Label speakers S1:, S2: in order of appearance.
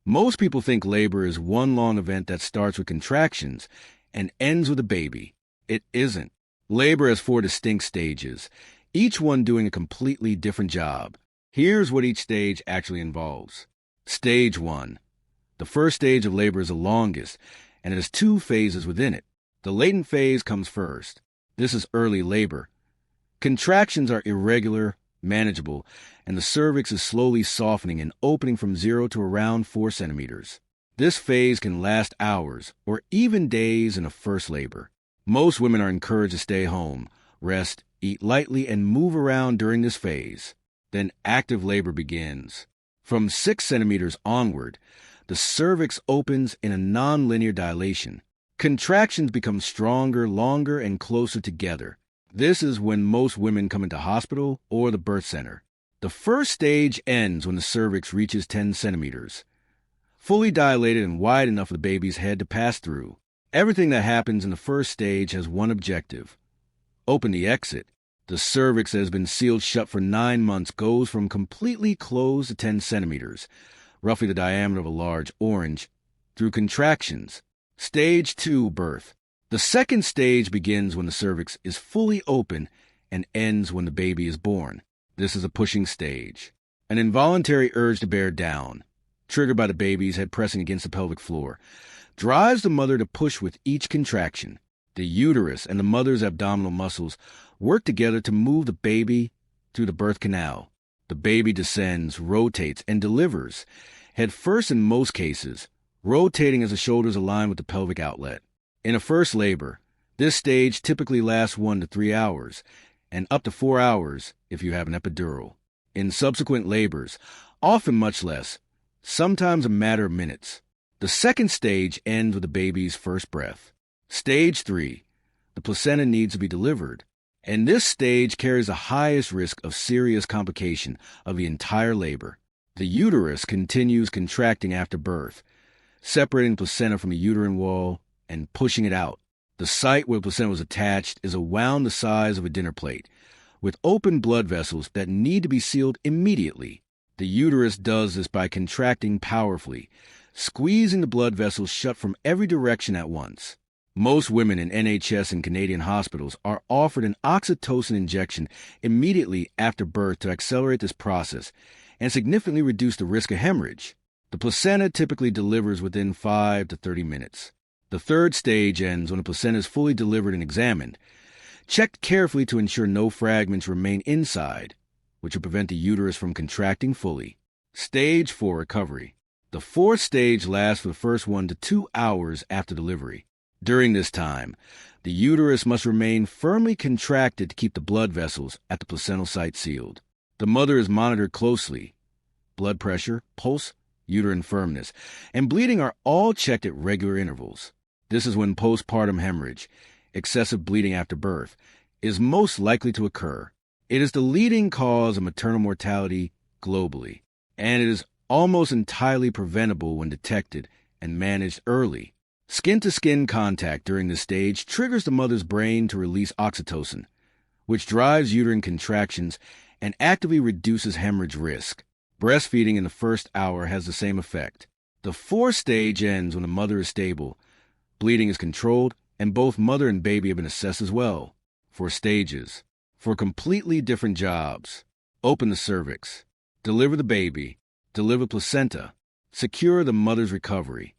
S1: Most people think labor is one long event that starts with contractions and ends with a baby. It isn't. Labor has 4 distinct stages, each one doing a completely different job. Here's what each stage actually involves. Stage 1. The first stage of labor is the longest, and it has 2 phases within it. The latent phase comes first. This is early labor. Contractions are irregular, manageable, and the cervix is slowly softening and opening from 0 to around 4 centimeters. This phase can last hours or even days in a first labor. Most women are encouraged to stay home, rest, eat lightly, and move around during this phase. Then active labor begins. From 6 centimeters onward, the cervix opens in a nonlinear dilation. Contractions become stronger, longer, and closer together. This is when most women come into hospital or the birth center. The first stage ends when the cervix reaches 10 centimeters, fully dilated and wide enough for the baby's head to pass through. Everything that happens in the first stage has one objective: open the exit. The cervix that has been sealed shut for 9 months goes from completely closed to 10 centimeters, roughly the diameter of a large orange, through contractions. Stage 2, birth. The second stage begins when the cervix is fully open and ends when the baby is born. This is a pushing stage. An involuntary urge to bear down, triggered by the baby's head pressing against the pelvic floor, drives the mother to push with each contraction. The uterus and the mother's abdominal muscles work together to move the baby through the birth canal. The baby descends, rotates, and delivers, head first in most cases, rotating as the shoulders align with the pelvic outlet. In a first labor, this stage typically lasts 1 to 3 hours, and up to 4 hours if you have an epidural. In subsequent labors, often much less, sometimes a matter of minutes. The second stage ends with the baby's first breath. Stage 3. The placenta needs to be delivered, and this stage carries the highest risk of serious complication of the entire labor. The uterus continues contracting after birth, separating the placenta from the uterine wall and pushing it out. The site where the placenta was attached is a wound the size of a dinner plate, with open blood vessels that need to be sealed immediately. The uterus does this by contracting powerfully, squeezing the blood vessels shut from every direction at once. Most women in NHS and Canadian hospitals are offered an oxytocin injection immediately after birth to accelerate this process and significantly reduce the risk of hemorrhage. The placenta typically delivers within 5 to 30 minutes. The third stage ends when the placenta is fully delivered and examined, checked carefully to ensure no fragments remain inside, which will prevent the uterus from contracting fully. Stage 4, recovery. The fourth stage lasts for the first 1 to 2 hours after delivery. During this time, the uterus must remain firmly contracted to keep the blood vessels at the placental site sealed. The mother is monitored closely. Blood pressure, pulse, uterine firmness, and bleeding are all checked at regular intervals. This is when postpartum hemorrhage, excessive bleeding after birth, is most likely to occur. It is the leading cause of maternal mortality globally, and it is almost entirely preventable when detected and managed early. Skin-to-skin contact during this stage triggers the mother's brain to release oxytocin, which drives uterine contractions and actively reduces hemorrhage risk. Breastfeeding in the first hour has the same effect. The fourth stage ends when the mother is stable, bleeding is controlled, and both mother and baby have been assessed as well. 4 stages. 4 completely different jobs. Open the cervix. Deliver the baby. Deliver placenta. Secure the mother's recovery.